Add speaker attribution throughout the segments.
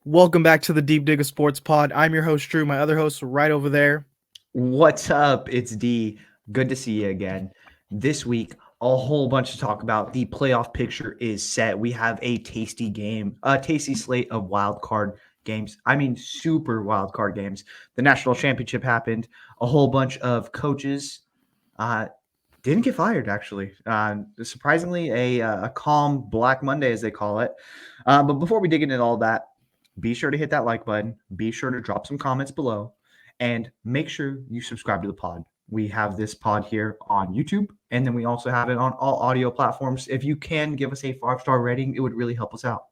Speaker 1: Welcome back to the Deep Dig of Sports Pod. I'm your host, Drew. My other host, right over there.
Speaker 2: What's up? It's D. Good to see you again. This week, a whole bunch to talk about. The playoff picture is set. We have a tasty game, a tasty slate of wild card games. I mean, super wild card games. The national championship happened. A whole bunch of coaches uh, didn't get fired, actually. Surprisingly, a calm Black Monday, as they call it. But before we dig into all that, be sure to hit that like button. Be sure to drop some comments below and make sure you subscribe to the pod. We have this pod here on YouTube, and then we also have it on all audio platforms. If you can give us a 5-star rating, it would really help us out.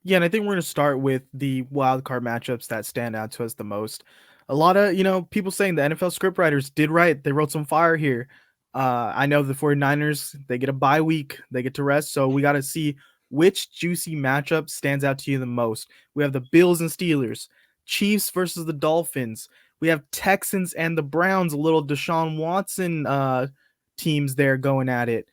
Speaker 1: Yeah, and I think we're going to start with the wild card matchups that stand out to us the most. A lot of, people saying the NFL scriptwriters did right. They wrote some fire here. I know the 49ers, they get a bye week. They get to rest. So we got to see which juicy matchup stands out to you the most. We have the Bills and Steelers, Chiefs versus the Dolphins. We have Texans and the Browns, a little Deshaun Watson teams there going at it.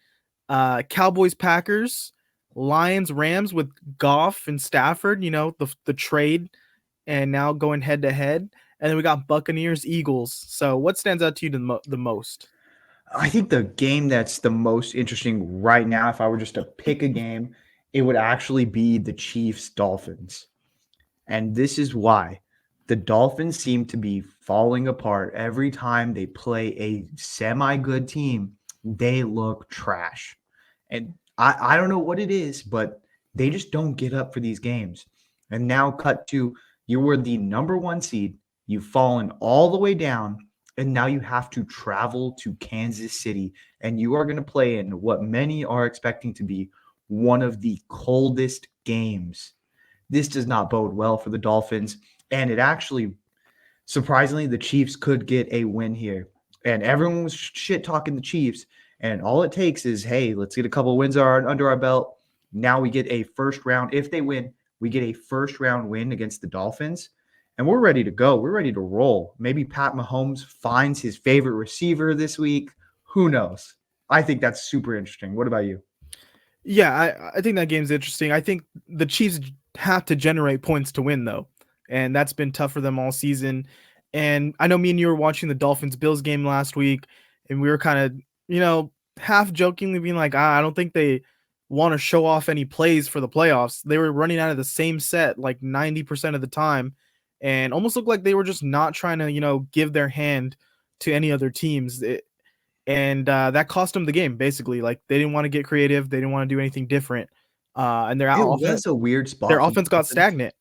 Speaker 1: Cowboys, Packers, Lions, Rams with Goff and Stafford, the trade, and now going head to head. And then we got Buccaneers, Eagles. So what stands out to you the most?
Speaker 2: I think the game that's the most interesting right now, if I were just to pick a game, it would actually be the Chiefs Dolphins. And this is why the Dolphins seem to be falling apart every time they play a semi good team. They look trash. And I don't know what it is, but they just don't get up for these games. And now, cut to you were the number one seed, you've fallen all the way down, and now you have to travel to Kansas City, and you are going to play in what many are expecting to be one of the coldest games. This does not bode well for the Dolphins, and it actually, surprisingly, the Chiefs could get a win here. And everyone was shit talking the Chiefs, and all it takes is, hey, let's get a couple wins under our belt. Now we get a first round. If they win, we get a first round win against the Dolphins, and we're ready to go. We're ready to roll. Maybe Pat Mahomes finds his favorite receiver this week. Who knows? I think that's super interesting. What about you?
Speaker 1: Yeah, I think that game's interesting. I think the Chiefs have to generate points to win, though. And that's been tough for them all season. And I know me and you were watching the Dolphins-Bills game last week, and we were kind of, half jokingly being like, I don't think they want to show off any plays for the playoffs. They were running out of the same set like 90% of the time and almost looked like they were just not trying to, give their hand to any other teams. And that cost them the game, basically. Like, they didn't want to get creative. They didn't want to do anything different. And
Speaker 2: It was a weird spot
Speaker 1: their
Speaker 2: for the
Speaker 1: offense got
Speaker 2: Dolphins.
Speaker 1: stagnant.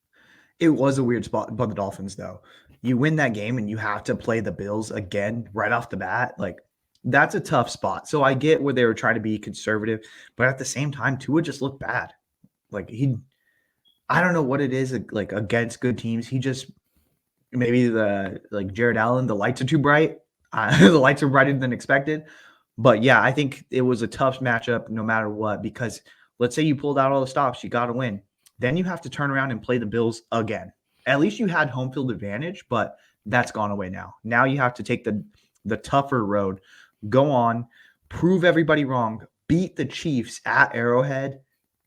Speaker 2: It was a weird spot for the Dolphins, though. You win that game and you have to play the Bills again right off the bat. Like, that's a tough spot. So I get where they were trying to be conservative, but at the same time, Tua just looked bad. Like, I don't know what it is, like, against good teams. He just, maybe like Jared Allen, the lights are too bright. The lights are brighter than expected. But yeah, I think it was a tough matchup no matter what, because let's say you pulled out all the stops, you got to win. Then you have to turn around and play the Bills again. At least you had home field advantage, but that's gone away now. Now you have to take the tougher road, go on, prove everybody wrong, beat the Chiefs at Arrowhead.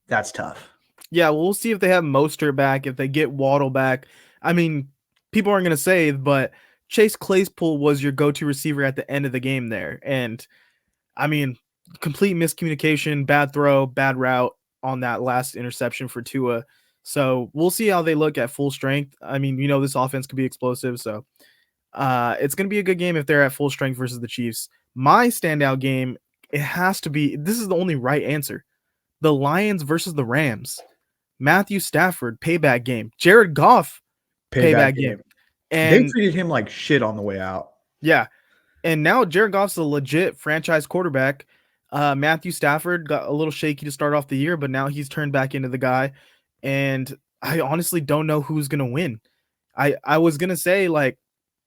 Speaker 2: That's tough.
Speaker 1: Yeah, we'll see if they have Mostert back, if they get Waddle back. I mean, people aren't going to say, but Chase Claypool was your go-to receiver at the end of the game there. And, I mean, complete miscommunication, bad throw, bad route on that last interception for Tua. So we'll see how they look at full strength. I mean, this offense could be explosive. So it's going to be a good game if they're at full strength versus the Chiefs. My standout game, it has to be, this is the only right answer, the Lions versus the Rams. Matthew Stafford, payback game. Jared Goff, payback game.
Speaker 2: They
Speaker 1: And
Speaker 2: treated him like shit on the way out.
Speaker 1: yeah, and now Jared Goff's a legit franchise quarterback. Matthew Stafford got a little shaky to start off the year, but now he's turned back into the guy. And I honestly don't know who's going to win. I was going to say, like,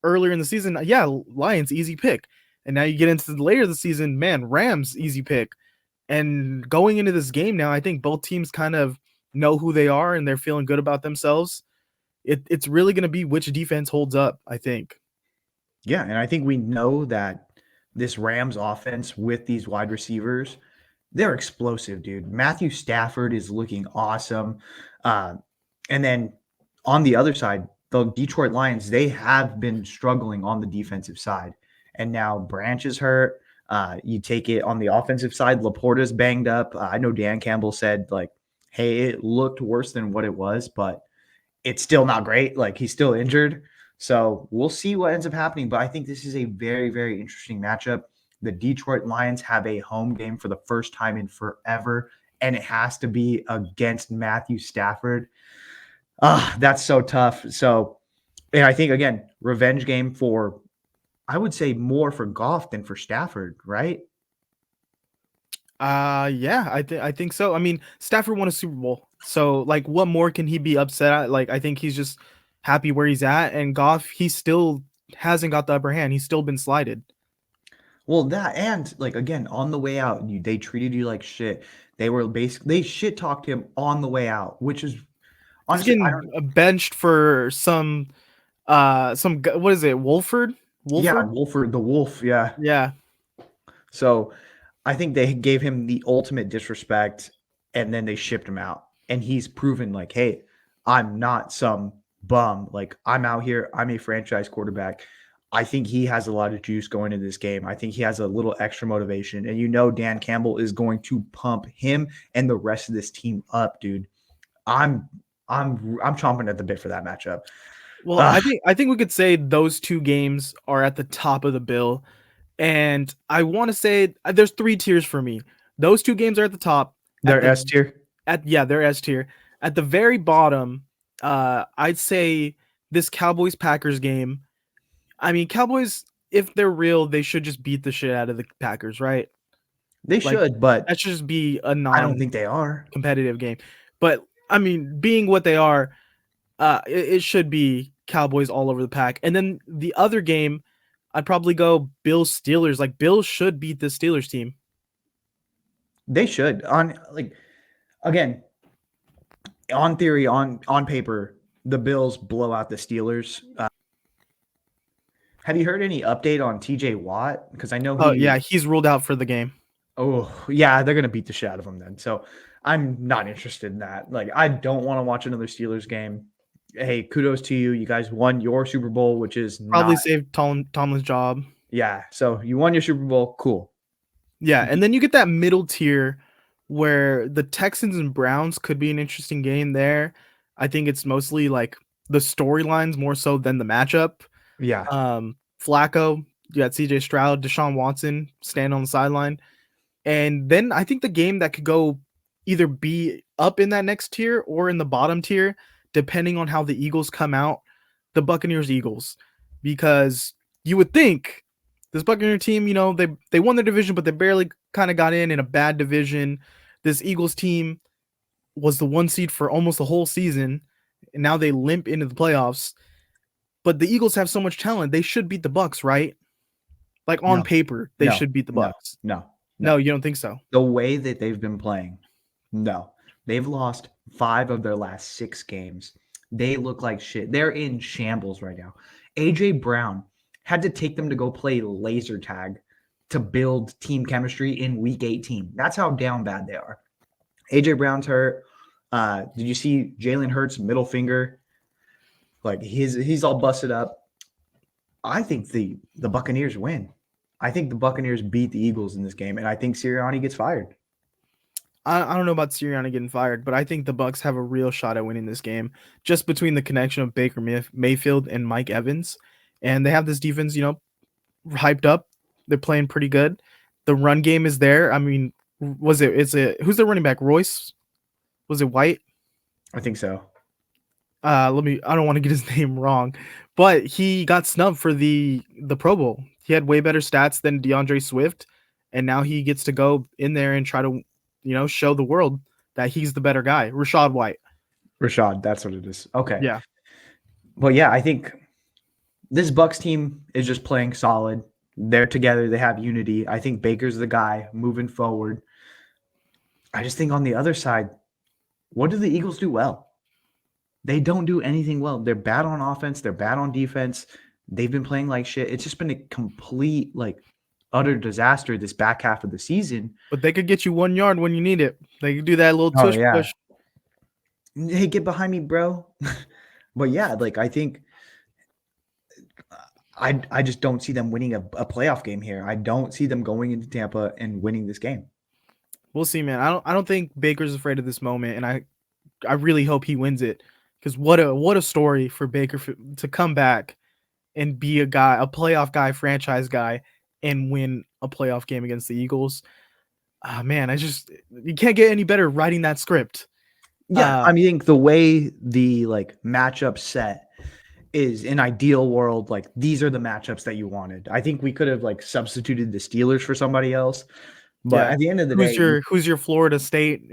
Speaker 1: earlier in the season, yeah, Lions, easy pick. And now you get into the later of the season, man, Rams, easy pick. And going into this game now, I think both teams kind of know who they are and they're feeling good about themselves. It's really going to be which defense holds up, I think.
Speaker 2: Yeah, and I think we know that this Rams offense with these wide receivers, they're explosive, dude. Matthew Stafford is looking awesome. And then on the other side, the Detroit Lions, they have been struggling on the defensive side. And now Branch is hurt. You take it on the offensive side, Laporta's banged up. I know Dan Campbell said, like, hey, it looked worse than what it was, but it's still not great. Like, he's still injured. So we'll see what ends up happening. But I think this is a very, very interesting matchup. The Detroit Lions have a home game for the first time in forever, and it has to be against Matthew Stafford. That's so tough. So, and I think, again, revenge game for, I would say, more for Goff than for Stafford, right?
Speaker 1: Yeah, I think so. I mean, Stafford won a Super Bowl, so like, what more can he be upset at? Like, I think he's just happy where he's at, and Goff, he still hasn't got the upper hand. He's still been slighted.
Speaker 2: Well, that, and like, again, on the way out, they treated you like shit. They were basically, they shit talked him on the way out, which is
Speaker 1: He's
Speaker 2: honestly, I
Speaker 1: getting
Speaker 2: don't.
Speaker 1: benched for what is it, Wolford?
Speaker 2: Yeah,
Speaker 1: Wolford?
Speaker 2: Wolford the Wolf. Yeah.
Speaker 1: Yeah.
Speaker 2: So I think they gave him the ultimate disrespect, and then they shipped him out. And he's proven, like, hey, I'm not some bum. Like, I'm out here. I'm a franchise quarterback. I think he has a lot of juice going into this game. I think he has a little extra motivation. And Dan Campbell is going to pump him and the rest of this team up, dude. I'm chomping at the bit for that matchup.
Speaker 1: Well, I think we could say those two games are at the top of the bill. And I want to say there's 3 tiers for me. Those 2 games are at the top.
Speaker 2: They're S tier.
Speaker 1: They're S tier. At the very bottom, I'd say this Cowboys Packers game. I mean, Cowboys, if they're real, they should just beat the shit out of the Packers, right?
Speaker 2: They
Speaker 1: Like,
Speaker 2: should, but
Speaker 1: that should just be a
Speaker 2: I don't think they are.
Speaker 1: competitive game. But I mean, being what they are, it should be Cowboys all over the pack. And then the other game, I'd probably go Bills Steelers. Like, Bills should beat the Steelers team.
Speaker 2: They should. Again, on theory, on paper, the Bills blow out the Steelers. Have you heard any update on TJ Watt? Because I know
Speaker 1: he's ruled out for the game.
Speaker 2: Oh, yeah, they're gonna beat the shit out of him then. So I'm not interested in that. Like, I don't want to watch another Steelers game. Hey, kudos to you. You guys won your Super Bowl, which is
Speaker 1: probably saved Tomlin's job.
Speaker 2: Yeah, so you won your Super Bowl. Cool.
Speaker 1: Yeah, and then you get that middle tier where the Texans and Browns could be an interesting game there. I think it's mostly like the storylines more so than the matchup.
Speaker 2: Yeah.
Speaker 1: Flacco, you got CJ Stroud, Deshaun Watson stand on the sideline. And then I think the game that could go either be up in that next tier or in the bottom tier, depending on how the Eagles come out, the Buccaneers-Eagles. Because you would think this Buccaneer team, they won their division, but they barely kind of got in a bad division. This Eagles team was the 1 seed for almost the whole season, and now they limp into the playoffs. But the Eagles have so much talent; they should beat the Bucs, right? Like, on paper, they should beat the Bucs. No, you don't think so?
Speaker 2: The way that they've been playing, no. They've lost 5 of their last 6 games. They look like shit. They're in shambles right now. AJ Brown had to take them to go play laser tag to build team chemistry in week 18. That's how down bad they are. AJ Brown's hurt. Did you see Jalen Hurts' middle finger? Like, he's all busted up. I think the Buccaneers win. I think the Buccaneers beat the Eagles in this game, and I think Sirianni gets fired.
Speaker 1: I don't know about Sirianni getting fired, but I think the Bucs have a real shot at winning this game, just between the connection of Baker Mayfield and Mike Evans. And they have this defense, hyped up. They're playing pretty good. The run game is there. I mean, who's the running back? Royce? Was it White?
Speaker 2: I think so.
Speaker 1: I don't want to get his name wrong, but he got snubbed for the Pro Bowl. He had way better stats than DeAndre Swift, and now he gets to go in there and try to, show the world that he's the better guy. Rachaad White.
Speaker 2: Rashad, that's what it is. Okay.
Speaker 1: Yeah.
Speaker 2: But yeah, I think this Bucs team is just playing solid. They're together. They have unity. I think Baker's the guy moving forward. I just think on the other side, what do the Eagles do well? They don't do anything well. They're bad on offense. They're bad on defense. They've been playing like shit. It's just been a complete, utter disaster this back half of the season.
Speaker 1: But they could get you 1 yard when you need it. They could do that little tush push.
Speaker 2: Hey, get behind me, bro. But yeah, like I think I just don't see them winning a playoff game here. I don't see them going into Tampa and winning this game.
Speaker 1: We'll see, man. I don't think Baker's afraid of this moment, and I really hope he wins it, because what a story for Baker to come back and be a playoff guy, franchise guy, and win a playoff game against the Eagles. Man, you can't get any better writing that script.
Speaker 2: Yeah, I mean, the way the like matchup set is an ideal world. Like these are the matchups that you wanted. I think we could have like substituted the Steelers for somebody else, but
Speaker 1: Yeah,
Speaker 2: at the end of the day,
Speaker 1: who's your Florida State?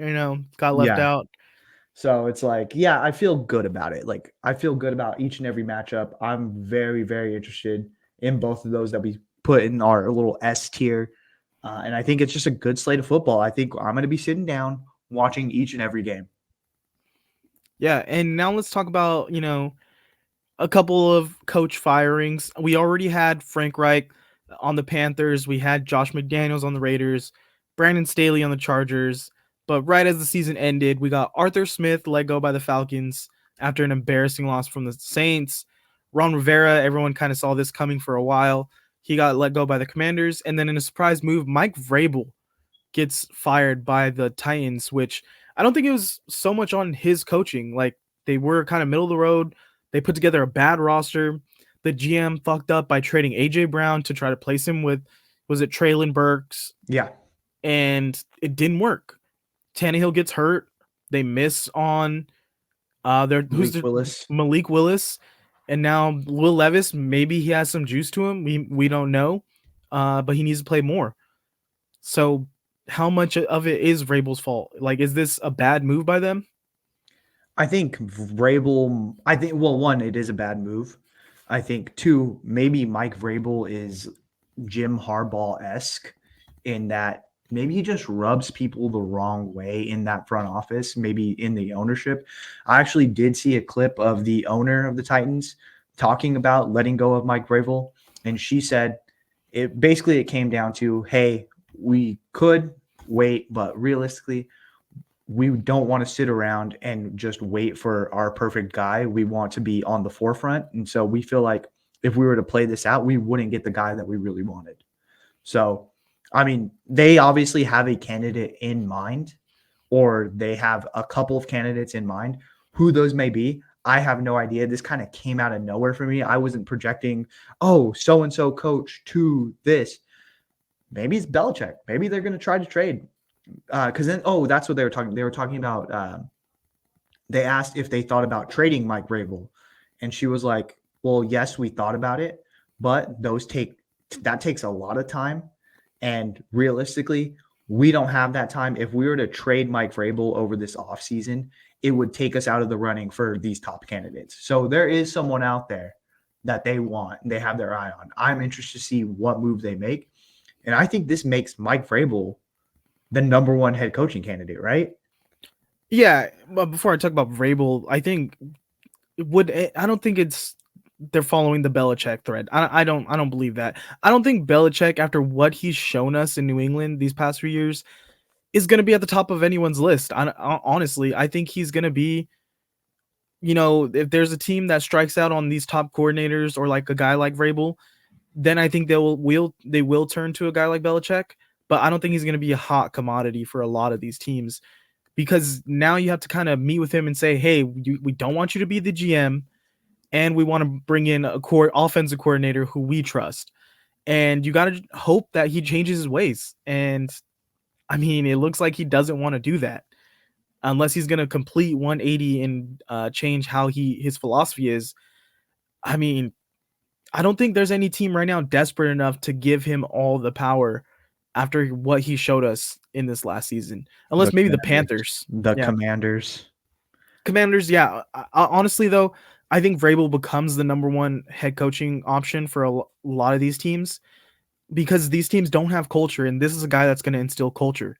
Speaker 1: Got left
Speaker 2: yeah.
Speaker 1: out.
Speaker 2: So it's like, yeah, I feel good about it. Like I feel good about each and every matchup. I'm very, very interested in both of those that we put in our little S tier. And I think it's just a good slate of football. I think I'm going to be sitting down watching each and every game.
Speaker 1: Yeah, and now let's talk about a couple of coach firings. We already had Frank Reich on the Panthers. We had Josh McDaniels on the Raiders, Brandon Staley on the Chargers. But right as the season ended, we got Arthur Smith let go by the Falcons after an embarrassing loss from the Saints. Ron Rivera, everyone kind of saw this coming for a while. He got let go by the Commanders. And then in a surprise move, Mike Vrabel gets fired by the Titans, which I don't think it was so much on his coaching. Like, they were kind of middle of the road. They put together a bad roster. The GM fucked up by trading AJ Brown to try to place him with, was it Traylon Burks?
Speaker 2: Yeah.
Speaker 1: And it didn't work. Tannehill gets hurt. They miss on Malik Willis. And now Will Levis, maybe he has some juice to him. We don't know. But he needs to play more. So how much of it is Vrabel's fault? Like, is this a bad move by them?
Speaker 2: I think Vrabel, well, one, it is a bad move. I think two, maybe Mike Vrabel is Jim Harbaugh-esque in that maybe he just rubs people the wrong way in that front office, maybe in the ownership. I actually did see a clip of the owner of the Titans talking about letting go of Mike Vrabel, and she said it came down to, hey, we could wait, but realistically, we don't want to sit around and just wait for our perfect guy. We want to be on the forefront. And so we feel like if we were to play this out, we wouldn't get the guy that we really wanted. So, I mean, they obviously have a candidate in mind, or they have a couple of candidates in mind. Who those may be, I have no idea. This kind of came out of nowhere for me. I wasn't projecting, oh, so-and-so coach to this. Maybe it's Belichick. Maybe they're going to try to trade. Because then, that's what they were talking. They were talking about. They asked if they thought about trading Mike Vrabel, and she was like, "Well, yes, we thought about it, but that takes a lot of time, and realistically, we don't have that time. If we were to trade Mike Vrabel over this offseason, it would take us out of the running for these top candidates. So there is someone out there that they want, and they have their eye on. I'm interested to see what move they make, and I think this makes Mike Vrabel the number one head coaching candidate, right?
Speaker 1: Yeah, but before I talk about Vrabel, I don't think they're following the Belichick thread. I don't believe that. I don't think Belichick, after what he's shown us in New England these past few years, is going to be at the top of anyone's list. Honestly, I think he's going to be, if there's a team that strikes out on these top coordinators or like a guy like Vrabel, then I think they will turn to a guy like Belichick. But I don't think he's going to be a hot commodity for a lot of these teams, because now you have to kind of meet with him and say, hey, we don't want you to be the GM, and we want to bring in a offensive coordinator who we trust. And you got to hope that he changes his ways. And I mean, it looks like he doesn't want to do that unless he's going to complete 180 and change how his philosophy is. I mean, I don't think there's any team right now desperate enough to give him all the power after what he showed us in this last season, unless maybe the Panthers. Commanders. Yeah. Honestly, though, I think Vrabel becomes the number one head coaching option for a lot of these teams, because these teams don't have culture, and this is a guy that's going to instill culture.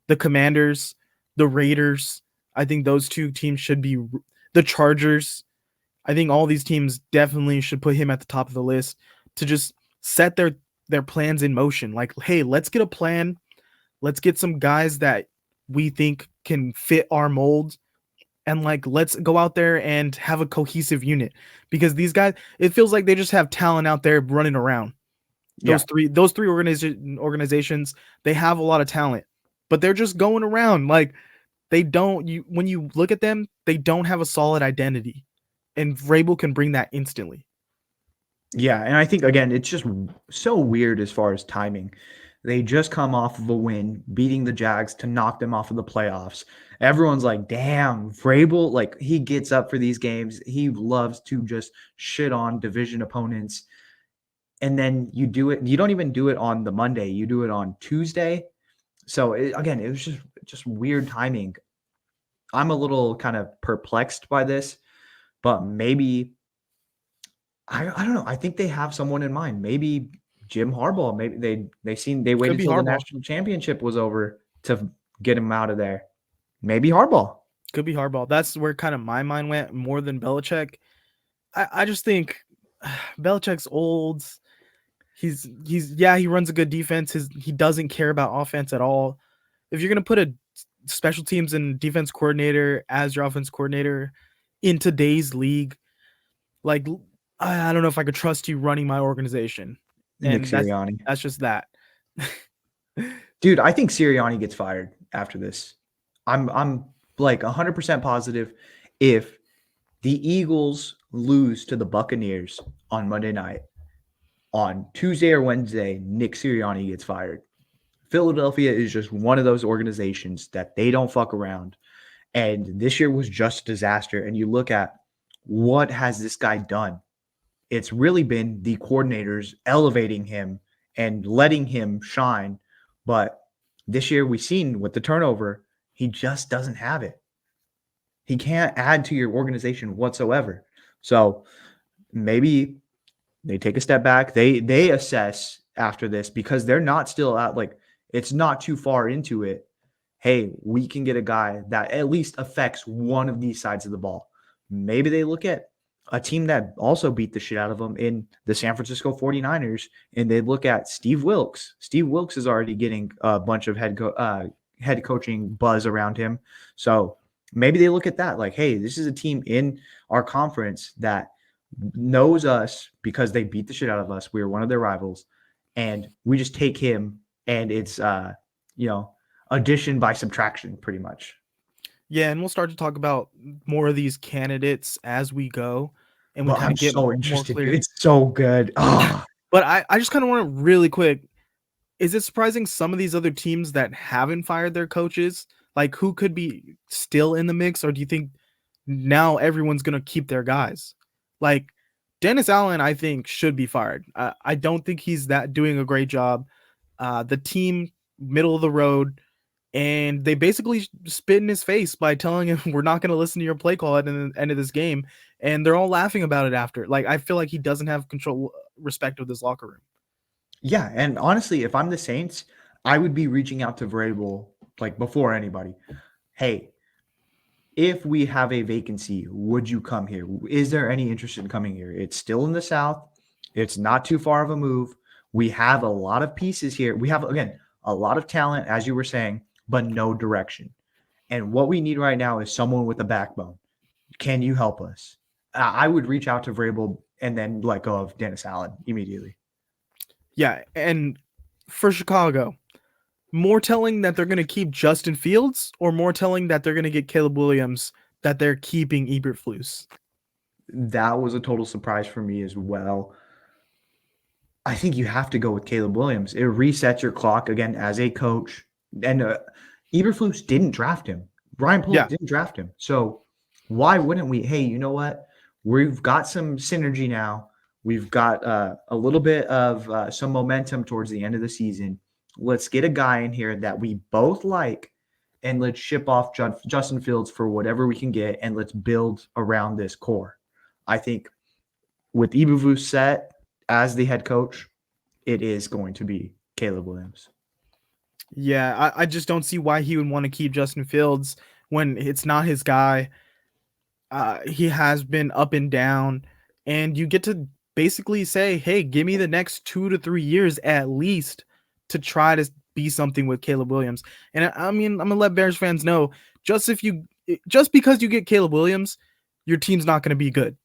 Speaker 1: The Commanders, the Raiders, I think those two teams should be the Chargers. I think all these teams definitely should put him at the top of the list to just set their plans in motion. Like, hey, let's get a plan. Let's get some guys that we think can fit our mold, and like let's go out there and have a cohesive unit, because these guys, it feels like they just have talent out there running around.
Speaker 2: Yeah.
Speaker 1: Those three organizations, they have a lot of talent, but they're just going around like they don't. When you look at them, they don't have a solid identity, and Vrabel can bring that instantly.
Speaker 2: Yeah, and I think again, it's just so weird as far as timing. They just come off of a win, beating the Jags to knock them off of the playoffs. Everyone's like, "Damn, Vrabel! Like he gets up for these games. He loves to just shit on division opponents." And then you do it. You don't even do it on the Monday. You do it on Tuesday. So again, it was just weird timing. I'm a little kind of perplexed by this, but maybe I don't know. I think they have someone in mind. Maybe Jim Harbaugh. Maybe they
Speaker 1: Could
Speaker 2: waited
Speaker 1: be
Speaker 2: till the
Speaker 1: Harbaugh.
Speaker 2: national championship was over to get him out of there. Maybe Harbaugh.
Speaker 1: Could be Harbaugh. That's where kind of my mind went more than Belichick. I just think Belichick's old. He runs a good defense. He doesn't care about offense at all. If you're gonna put a special teams and defense coordinator as your offense coordinator in today's league, like I don't know if I could trust you running my organization.
Speaker 2: Nick
Speaker 1: And
Speaker 2: Sirianni.
Speaker 1: that's just that.
Speaker 2: Dude, I think Sirianni gets fired after this. I'm like 100% positive if the Eagles lose to the Buccaneers on Monday night, on Tuesday or Wednesday, Nick Sirianni gets fired. Philadelphia is just one of those organizations that they don't fuck around. And this year was just a disaster. And you look at what has this guy done? It's really been the coordinators elevating him and letting him shine. But this year we've seen with the turnover, he just doesn't have it. He can't add to your organization whatsoever. So maybe they take a step back. They assess after this because they're not still out. Like it's not too far into it. Hey, we can get a guy that at least affects one of these sides of the ball. Maybe they look at a team that also beat the shit out of them in the San Francisco 49ers, and they look at Steve Wilks. Steve Wilks is already getting a bunch of head coaching buzz around him. So maybe they look at that like, hey, this is a team in our conference that knows us because they beat the shit out of us. We were one of their rivals, and we just take him, and it's addition by subtraction, pretty much.
Speaker 1: Yeah, and we'll start to talk about more of these candidates as we go, and we
Speaker 2: Well,
Speaker 1: kind
Speaker 2: I'm
Speaker 1: of get
Speaker 2: so
Speaker 1: more
Speaker 2: interested.
Speaker 1: clear.
Speaker 2: It's so good. Oh.
Speaker 1: But I just kind of want to really quick. Is it surprising some of these other teams that haven't fired their coaches, like who could be still in the mix, or do you think now everyone's gonna keep their guys? Like Dennis Allen, I think should be fired. I don't think he's doing a great job. The team middle of the road, and they basically spit in his face by telling him we're not going to listen to your play call at the end of this game, and they're all laughing about it after. Like I feel like he doesn't have respect of this locker room.
Speaker 2: Yeah, and honestly, if I'm the Saints, I would be reaching out to Vrabel like before anybody. Hey, if we have a vacancy, would you come here? Is there any interest in coming here? It's still in the South. It's not too far of a move. We have a lot of pieces here. We have, again, a lot of talent, as you were saying, but no direction. And what we need right now is someone with a backbone. Can you help us? I would reach out to Vrabel and then let go of Dennis Allen immediately.
Speaker 1: Yeah, and for Chicago, more telling that they're going to keep Justin Fields, or more telling that they're going to get Caleb Williams, that they're keeping Eberflus?
Speaker 2: That was a total surprise for me as well. I think you have to go with Caleb Williams. It resets your clock again as a coach. And Eberflus didn't draft him. Brian Pullock didn't draft him. So why wouldn't we? Hey, you know what? We've got some synergy now. We've got a little bit of some momentum towards the end of the season. Let's get a guy in here that we both like, and let's ship off Justin Fields for whatever we can get, and let's build around this core. I think with Eberflus set as the head coach, it is going to be Caleb Williams.
Speaker 1: Yeah, I just don't see why he would want to keep Justin Fields when it's not his guy. He has been up and down, and you get to basically say, hey, give me the next 2 to 3 years at least to try to be something with Caleb Williams. And I mean, I'm going to let Bears fans know, just if you just because you get Caleb Williams, your team's not going to be good.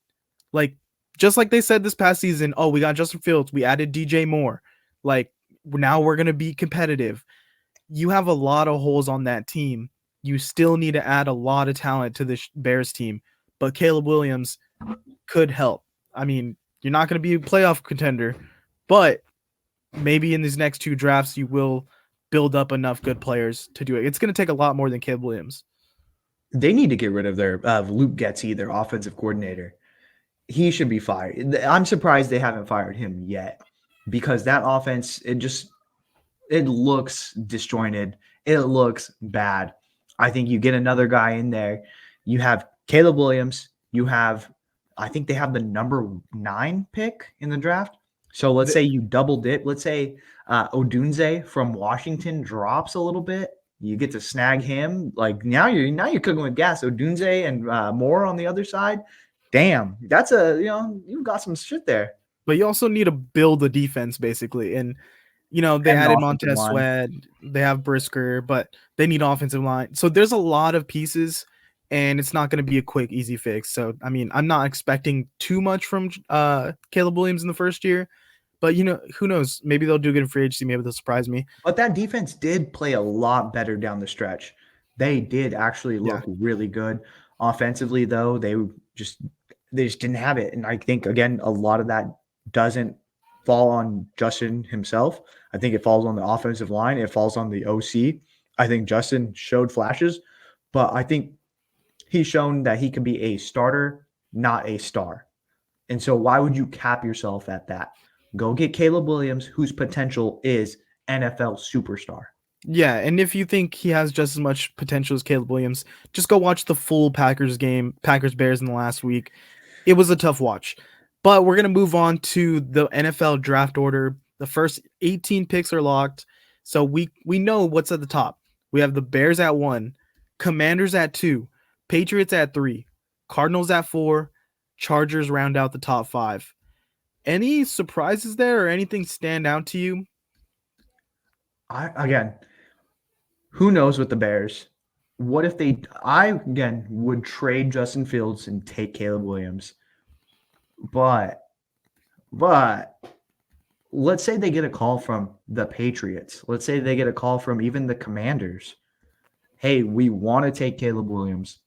Speaker 1: Like, just like they said this past season, oh, we got Justin Fields, we added DJ Moore. Like, now we're going to be competitive. You have a lot of holes on that team. You still need to add a lot of talent to this Bears team, but Caleb Williams could help. I mean, you're not going to be a playoff contender, but maybe in these next 2 drafts, you will build up enough good players to do it. It's going to take a lot more than Caleb Williams.
Speaker 2: They need to get rid of their Luke Getsy, their offensive coordinator. He should be fired. I'm surprised they haven't fired him yet, because that offense, it looks disjointed. It looks bad. I think you get another guy in there. You have Caleb Williams. I think they have the number 9 pick in the draft. So let's say you double dip. Let's say Odunze from Washington drops a little bit. You get to snag him. Like now you're cooking with gas. Odunze and Moore on the other side. Damn, that's you've got some shit there.
Speaker 1: But you also need to build a defense, basically. And, they added Montez Sweat. They have Brisker, but they need offensive line. So there's a lot of pieces, and it's not going to be a quick, easy fix. So, I mean, I'm not expecting too much from Caleb Williams in the first year. But, who knows? Maybe they'll do good in free agency. Maybe they'll surprise me.
Speaker 2: But that defense did play a lot better down the stretch. They did actually look really good. Offensively, though, they just didn't have it. And I think, again, a lot of that doesn't fall on Justin himself. I think it falls on the offensive line. It falls on the OC. I think Justin showed flashes, but I think he's shown that he can be a starter, not a star. And so why would you cap yourself at that? Go get Caleb Williams, whose potential is NFL superstar.
Speaker 1: Yeah, and if you think he has just as much potential as Caleb Williams, just go watch the full Packers game, Packers-Bears in the last week. It was a tough watch. But we're going to move on to the NFL draft order. The first 18 picks are locked. So we know what's at the top. We have the Bears at 1, Commanders at 2, Patriots at 3, Cardinals at 4, Chargers round out the top 5. Any surprises there or anything stand out to you?
Speaker 2: Again, who knows with the Bears? What if I would trade Justin Fields and take Caleb Williams. But let's say they get a call from the Patriots. Let's say they get a call from even the Commanders. Hey, we want to take Caleb Williams.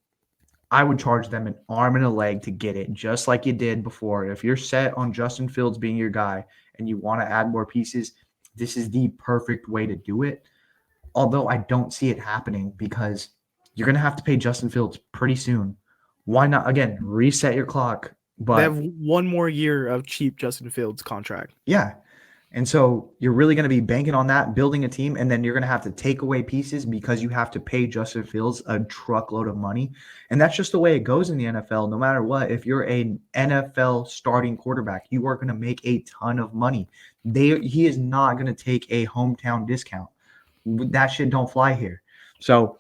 Speaker 2: I would charge them an arm and a leg to get it, just like you did before. If you're set on Justin Fields being your guy and you want to add more pieces, this is the perfect way to do it. Although I don't see it happening because you're going to have to pay Justin Fields pretty soon. Why not, again, reset your clock? But
Speaker 1: they have 1 more year of cheap Justin Fields contract.
Speaker 2: Yeah. And so you're really going to be banking on that, building a team, and then you're going to have to take away pieces because you have to pay Justin Fields a truckload of money. And that's just the way it goes in the NFL. No matter what, if you're an NFL starting quarterback, you are going to make a ton of money. He is not going to take a hometown discount. That shit don't fly here. So,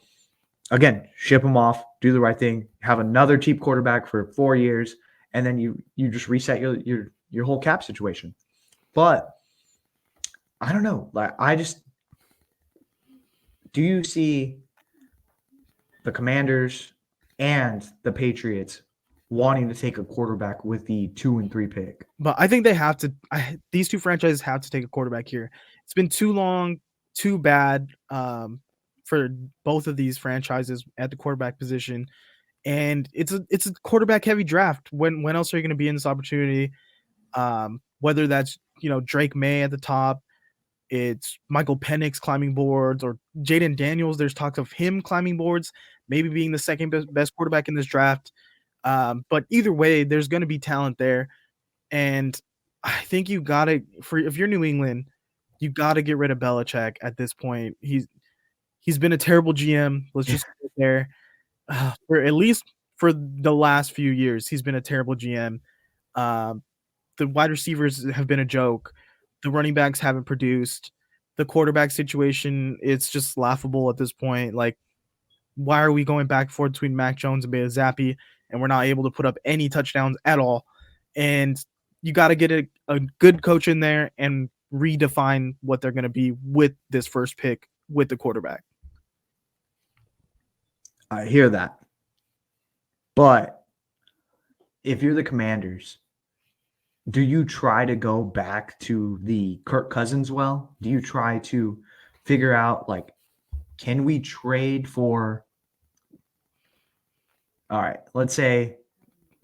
Speaker 2: again, ship him off, do the right thing, have another cheap quarterback for 4 years, and then you just reset your whole cap situation. But I don't know. Like, do you see the Commanders and the Patriots wanting to take a quarterback with the 2 and 3 pick?
Speaker 1: But I think they have to. These 2 franchises have to take a quarterback here. It's been too long, too bad for both of these franchises at the quarterback position, and it's a quarterback heavy draft. When else are you going to be in this opportunity? Whether that's Drake May at the top. It's Michael Penix climbing boards or Jaden Daniels. There's talks of him climbing boards, maybe being the second best quarterback in this draft. But either way, there's going to be talent there. And I think you got to, if you're New England, you got to get rid of Belichick at this point. He's been a terrible GM. Let's just go there. For at least for the last few years, he's been a terrible GM. The wide receivers have been a joke. The running backs haven't produced. The quarterback situation, it's just laughable at this point. Like, why are we going back and forth between Mac Jones and Bailey Zappi, and we're not able to put up any touchdowns at all? And you got to get a good coach in there and redefine what they're going to be with this first pick with the quarterback.
Speaker 2: I hear that. But if you're the Commanders, do you try to go back to the Kirk Cousins well? Do you try to figure out, like, can we trade for – all right, let's say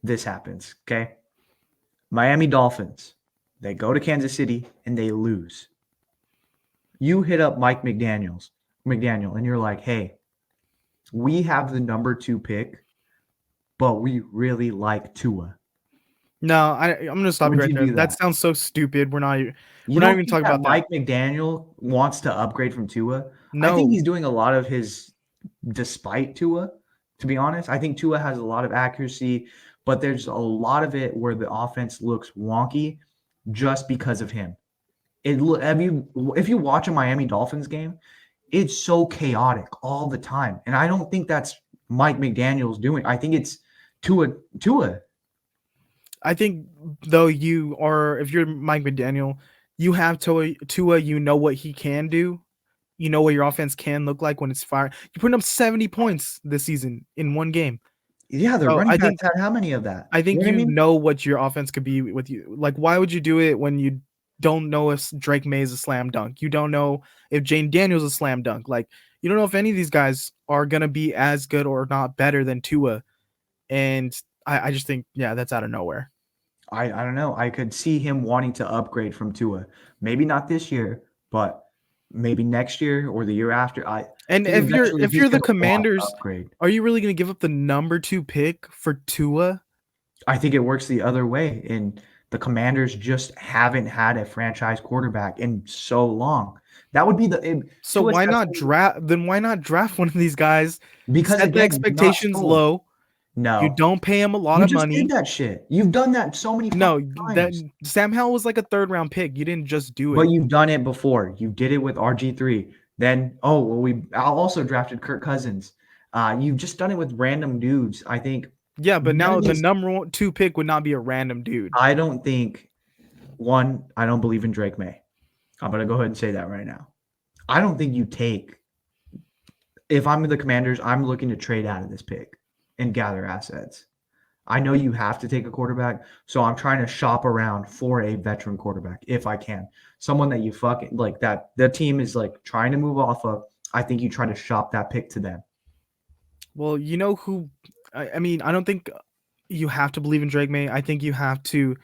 Speaker 2: this happens, okay? Miami Dolphins, they go to Kansas City and they lose. You hit up Mike McDaniel, and you're like, hey, we have the number 2 pick, but we really like Tua.
Speaker 1: No, I'm going to stop you
Speaker 2: Would
Speaker 1: right
Speaker 2: you
Speaker 1: there.
Speaker 2: do
Speaker 1: That
Speaker 2: that?
Speaker 1: sounds so stupid. We're not
Speaker 2: You
Speaker 1: even
Speaker 2: don't think
Speaker 1: talking
Speaker 2: that
Speaker 1: about
Speaker 2: Mike
Speaker 1: that.
Speaker 2: McDaniel wants to upgrade from Tua? I think
Speaker 1: No.
Speaker 2: he's doing a lot of his despite Tua, to be honest. I think Tua has a lot of accuracy, but there's a lot of it where the offense looks wonky just because of him. If you watch a Miami Dolphins game, it's so chaotic all the time. And I don't think that's Mike McDaniel's doing. I think it's Tua.
Speaker 1: I think though if you're Mike McDaniel, you have Tua, you know what he can do. You know what your offense can look like when it's fired. You're putting up 70 points this season in one game.
Speaker 2: Yeah, the
Speaker 1: So
Speaker 2: running backs had how many of that?
Speaker 1: I think
Speaker 2: You know what I
Speaker 1: you
Speaker 2: mean?
Speaker 1: know what your offense could be with you. Like, why would you do it when you don't know if Drake May is a slam dunk? You don't know if Jane Daniels is a slam dunk. Like, you don't know if any of these guys are gonna be as good or not better than Tua. And I just think, yeah, that's out of nowhere.
Speaker 2: I don't know. I could see him wanting to upgrade from Tua. Maybe not this year, but maybe next year or the year after. I
Speaker 1: And
Speaker 2: think
Speaker 1: if
Speaker 2: eventually he's
Speaker 1: you're the
Speaker 2: going to want to
Speaker 1: Commanders,
Speaker 2: upgrade.
Speaker 1: are you really gonna give up the number 2 pick for Tua?
Speaker 2: I think it works the other way, and the Commanders just haven't had a franchise quarterback in so long. That would be
Speaker 1: So
Speaker 2: Tua
Speaker 1: why
Speaker 2: sets
Speaker 1: not draft? Then why not draft one of these guys?
Speaker 2: because
Speaker 1: Set the
Speaker 2: again, you're not
Speaker 1: expectations
Speaker 2: sold.
Speaker 1: low. You
Speaker 2: No,
Speaker 1: don't pay him a lot
Speaker 2: you
Speaker 1: of
Speaker 2: just did
Speaker 1: money.
Speaker 2: that shit. You've done that so many
Speaker 1: No,
Speaker 2: fucking
Speaker 1: that
Speaker 2: times.
Speaker 1: Sam Howell was like a 3rd round pick. You didn't just do
Speaker 2: But
Speaker 1: it.
Speaker 2: you've done it before. You did it with RG3. Then, I also drafted Kirk Cousins. You've just done it with random dudes. I think
Speaker 1: Yeah, but
Speaker 2: none
Speaker 1: now
Speaker 2: of
Speaker 1: the
Speaker 2: this.
Speaker 1: number 2 pick would not be a random dude.
Speaker 2: I don't think I don't believe in Drake May. I'm gonna go ahead and say that right now. I don't think you take. If I'm the Commanders, I'm looking to trade out of this pick and gather assets. I know you have to take a quarterback, so I'm trying to shop around for a veteran quarterback if I can. Someone that you fucking like that the team is like trying to move off of. I think you try to shop that pick to them.
Speaker 1: Well, you know who? I mean, I don't think you have to believe in Drake May. I think you have to.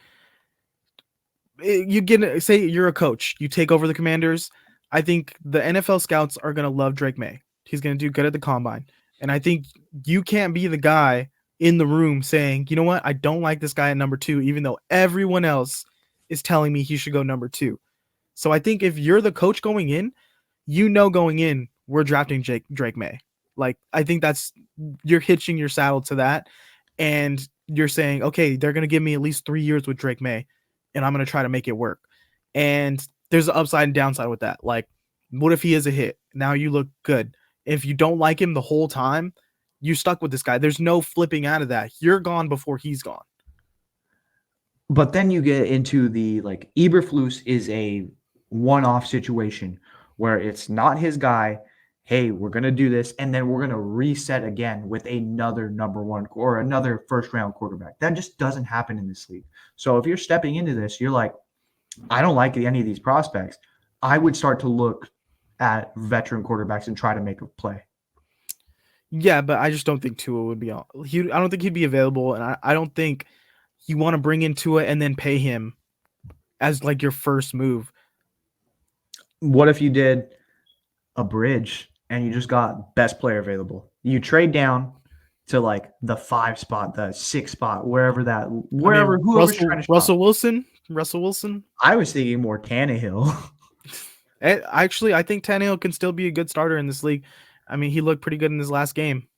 Speaker 1: Say you're a coach. You take over the Commanders. I think the NFL scouts are gonna love Drake May. He's gonna do good at the combine, and I think you can't be the guy in the room saying, you know what, I don't like this guy at number 2, even though everyone else is telling me he should go number 2. So I think if you're the coach going in, going in, we're drafting Drake May. Like, I think you're hitching your saddle to that, and you're saying, okay, they're gonna give me at least 3 years with Drake May, and I'm gonna try to make it work. And there's an upside and downside with that. Like, what if he is a hit? Now you look good. If you don't like him the whole time, you're stuck with this guy. There's no flipping out of that. You're gone before he's gone.
Speaker 2: But then you get into the like Eberflus is a one-off situation where it's not his guy. Hey, we're gonna do this, and then we're gonna reset again with another number 1 or another first-round quarterback. That just doesn't happen in this league. So if you're stepping into this, you're like, I don't like any of these prospects. I would start to look at veteran quarterbacks and try to make a play.
Speaker 1: Yeah, but I just don't think Tua would be on. I don't think he'd be available, and I don't think you want to bring in Tua and then pay him as like your first move.
Speaker 2: What if you did a bridge and you just got best player available? You trade down to like the 5 spot, the 6 spot, whoever's trying to shop.
Speaker 1: Russell Wilson.
Speaker 2: I was thinking more Tannehill.
Speaker 1: Actually, I think Tannehill can still be a good starter in this league. I mean, he looked pretty good in his last game.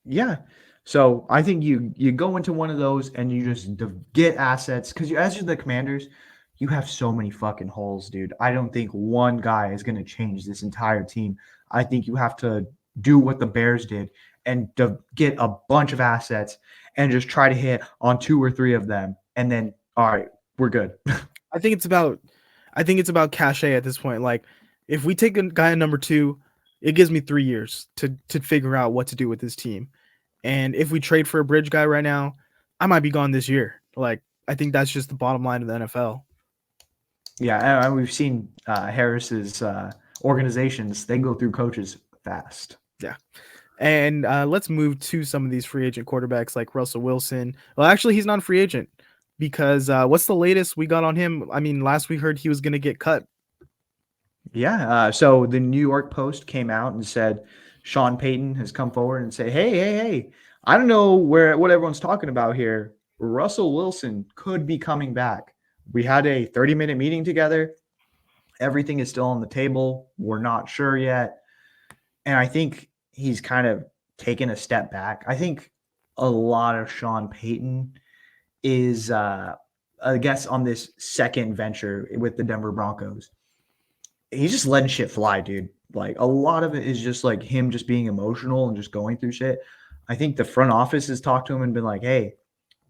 Speaker 2: Yeah. So I think you go into one of those and you just get assets because as you're the Commanders, you have so many fucking holes, dude. I don't think one guy is going to change this entire team. I think you have to do what the Bears did and get a bunch of assets and just try to hit on 2 or 3 of them. And then, all right, we're good.
Speaker 1: I think it's about cachet at this point. Like, if we take a guy at number 2, it gives me 3 years to figure out what to do with this team. And if we trade for a bridge guy right now, I might be gone this year. Like, I think that's just the bottom line of the NFL.
Speaker 2: Yeah, and we've seen Harris's organizations, they go through coaches fast.
Speaker 1: Yeah. And let's move to some of these free agent quarterbacks like Russell Wilson. Well, actually, he's not a free agent because what's the latest we got on him? I mean, last we heard he was going to get cut.
Speaker 2: Yeah, so the New York Post came out and said Sean Payton has come forward and say, hey, I don't know what everyone's talking about here. Russell Wilson could be coming back. We had a 30-minute meeting together. Everything is still on the table. We're not sure yet. And I think he's kind of taken a step back. I think a lot of Sean Payton is, I guess, on this second venture with the Denver Broncos. He's just letting shit fly, dude. Like, a lot of it is just like him just being emotional and just going through shit. I think the front office has talked to him and been like, hey,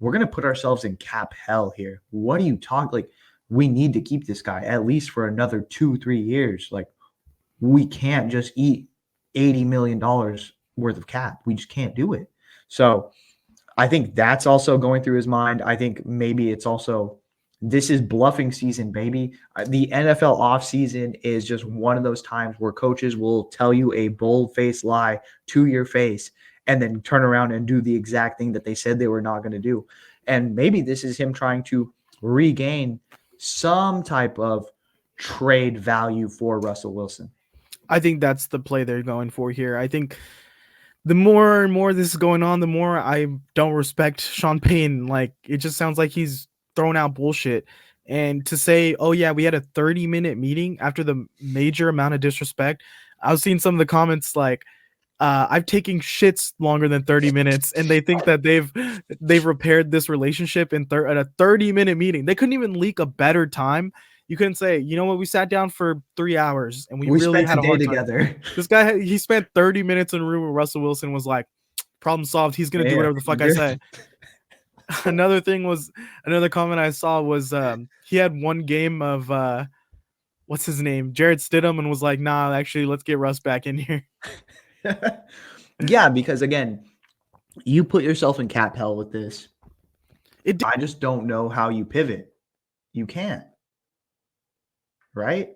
Speaker 2: we're going to put ourselves in cap hell here. What do you talk? Like, we need to keep this guy at least for another 2-3 years. Like, we can't just eat $80 million worth of cap. We just can't do it. So I think that's also going through his mind. I think maybe it's also, this is bluffing season, baby. The NFL offseason is just one of those times where coaches will tell you a bold-faced lie to your face and then turn around and do the exact thing that they said they were not going to do. And maybe this is him trying to regain some type of trade value for Russell Wilson.
Speaker 1: I think that's the play they're going for here. I think the more and more this is going on, the more I don't respect Sean Payton. Like, it just sounds like he's throwing out bullshit. And to say, oh yeah, we had a 30-minute meeting after the major amount of disrespect. I was seeing some of the comments like, I've taken shits longer than 30 minutes, and they think that they've repaired this relationship at a 30-minute meeting. They couldn't even leak a better time. You couldn't say, you know what, we sat down for 3 hours and we really had a hard time
Speaker 2: together.
Speaker 1: This guy, he spent 30 minutes in a room where Russell Wilson was like, problem solved. He's going to do whatever the fuck I say. Another comment I saw was he had one game of what's his name? Jared Stidham, and was like, nah, actually, let's get Russ back in here.
Speaker 2: Yeah, because again, you put yourself in cap hell with this. I just don't know how you pivot. You can't. Right?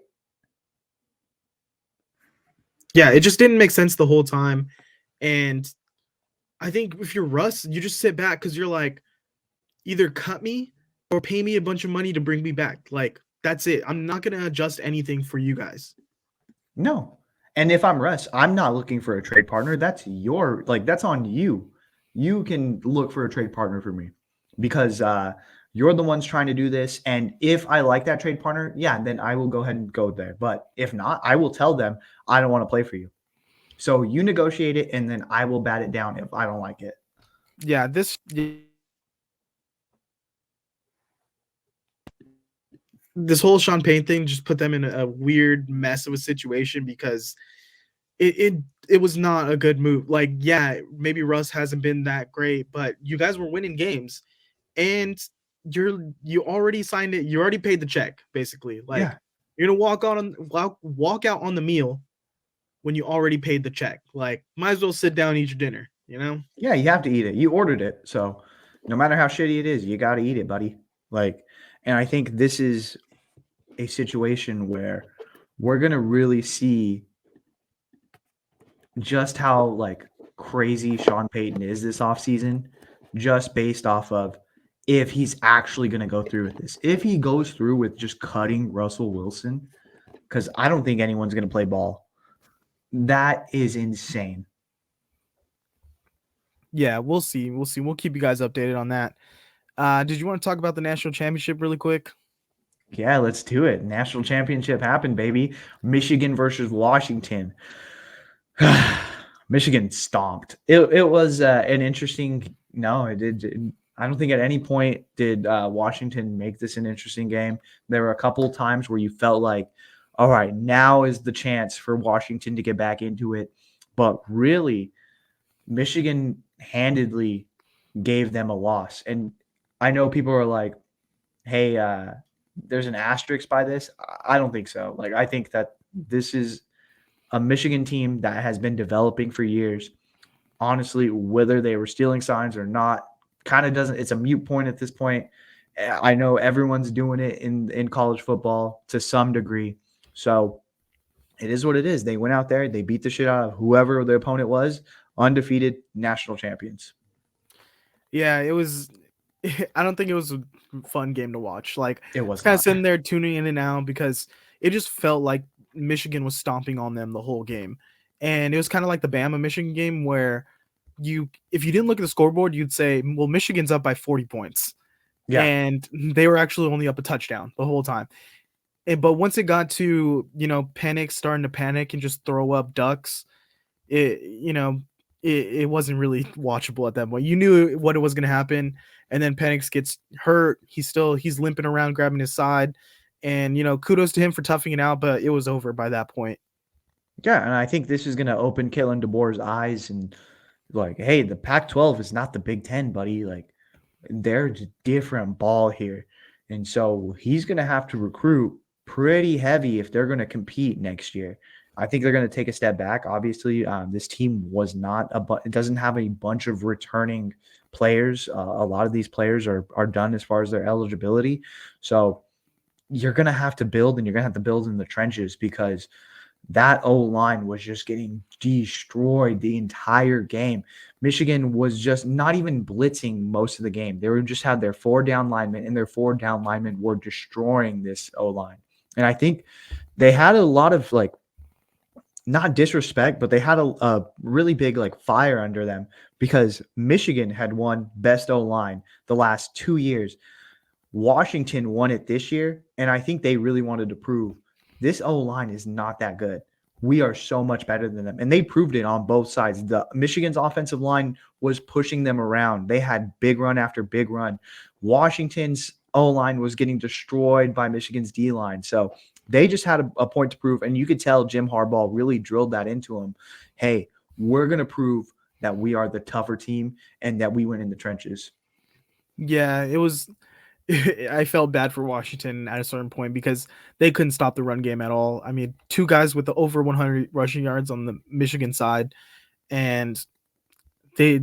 Speaker 1: Yeah, it just didn't make sense the whole time. And I think if you're Russ, you just sit back because you're like, either cut me or pay me a bunch of money to bring me back. Like, that's it. I'm not going to adjust anything for you guys.
Speaker 2: No. And if I'm Russ, I'm not looking for a trade partner. That's that's on you. You can look for a trade partner for me because you're the ones trying to do this. And if I like that trade partner, yeah, then I will go ahead and go there. But if not, I will tell them I don't want to play for you. So you negotiate it, and then I will bat it down if I don't like it.
Speaker 1: Yeah, this whole Sean Payton thing just put them in a weird mess of a situation because it was not a good move. Like, yeah, maybe Russ hasn't been that great, but you guys were winning games, and you already signed it. You already paid the check, basically. Like, yeah. You're gonna walk out on the meal when you already paid the check. Like, might as well sit down and eat your dinner. You know?
Speaker 2: Yeah, you have to eat it. You ordered it, so no matter how shitty it is, you got to eat it, buddy. Like, and I think this is a situation where we're gonna really see just how like crazy Sean Payton is this offseason, just based off of if he's actually going to go through with this. If he goes through with just cutting Russell Wilson, because I don't think anyone's going to play ball. That is insane.
Speaker 1: Yeah, we'll see. We'll keep you guys updated on that. Did you want to talk about the national championship really quick?
Speaker 2: Yeah, let's do it. National championship happened, baby. Michigan versus Washington. Michigan stomped. It was an interesting. No, it did. I don't think at any point did Washington make this an interesting game. There were a couple of times where you felt like, all right, now is the chance for Washington to get back into it. But really, Michigan handedly gave them a loss. And I know people are like, hey, there's an asterisk by this. I don't think so. Like, I think that this is a Michigan team that has been developing for years. honestly, whether they were stealing signs or not, kind of doesn't. It's a mute point at this point. I know everyone's doing it in college football to some degree, so it is what it is. They went out there, they beat the shit out of whoever the opponent was, undefeated national champions.
Speaker 1: Yeah, it was. I don't think it was a fun game to watch. Like,
Speaker 2: It
Speaker 1: I was
Speaker 2: was
Speaker 1: kind of
Speaker 2: not.
Speaker 1: sitting there tuning in and out because it just felt like Michigan was stomping on them the whole game, and it was kind of like the Bama Michigan game where if you didn't look at the scoreboard, you'd say, well, Michigan's up by 40 points,
Speaker 2: Yeah.
Speaker 1: and they were actually only up a touchdown the whole time. But once it got to Penix starting to panic and just throw up ducks, it wasn't really watchable at that point. You knew what it was going to happen, and then Penix gets hurt. He's limping around, grabbing his side, and kudos to him for toughing it out. But it was over by that point.
Speaker 2: Yeah, and I think this is going to open Kalen DeBoer's eyes and like, hey, the Pac-12 is not the Big Ten, buddy. Like, there's a different ball here, and so he's going to have to recruit pretty heavy if they're going to compete next year. I think they're going to take a step back. Obviously, this team was not it doesn't have a bunch of returning players. A lot of these players are done as far as their eligibility. So you're going to have to build, and you're going to have to build in the trenches because that O-line was just getting destroyed the entire game. Michigan was just not even blitzing most of the game. They were just had their 4 down linemen, and their 4 down linemen were destroying this O-line. And I think they had a lot of like, not disrespect, but they had a really big like fire under them because Michigan had won best O-line the last 2 years. Washington won it this year, and I think they really wanted to prove this O-line is not that good. We are so much better than them, and they proved it on both sides. The Michigan's offensive line was pushing them around. They had big run after big run. Washington's O-line was getting destroyed by Michigan's D-line. So they just had a point to prove, and you could tell Jim Harbaugh really drilled that into them. Hey, we're going to prove that we are the tougher team and that we went in the trenches.
Speaker 1: Yeah, it was. I felt bad for Washington at a certain point because they couldn't stop the run game at all. I mean, 2 guys with the over 100 rushing yards on the Michigan side, and they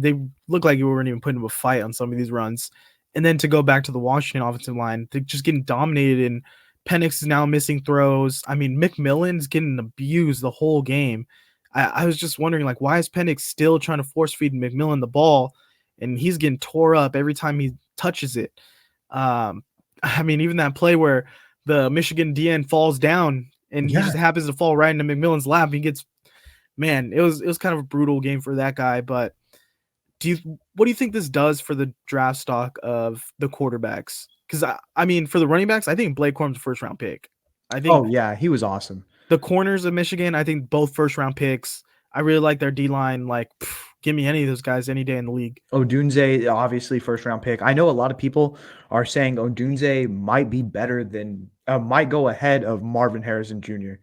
Speaker 1: look like you weren't even putting up a fight on some of these runs. And then to go back to the Washington offensive line, they're just getting dominated, and Penix is now missing throws. I mean, McMillan's getting abused the whole game. I was just wondering, like, why is Penix still trying to force feed McMillan the ball, and he's getting tore up every time he touches it. I mean, even that play where the Michigan DN falls down and he just happens to fall right into McMillan's lap. He gets, man, it was kind of a brutal game for that guy. But what do you think this does for the draft stock of the quarterbacks? Because I mean, for the running backs, I think Blake Corum's a first round pick. I think.
Speaker 2: Oh yeah, he was awesome.
Speaker 1: The corners of Michigan, I think both first round picks. I really like their D line. Like, give me any of those guys any day in the league.
Speaker 2: Odunze, obviously first round pick. I know a lot of people are saying Odunze might be better than might go ahead of Marvin Harrison Jr.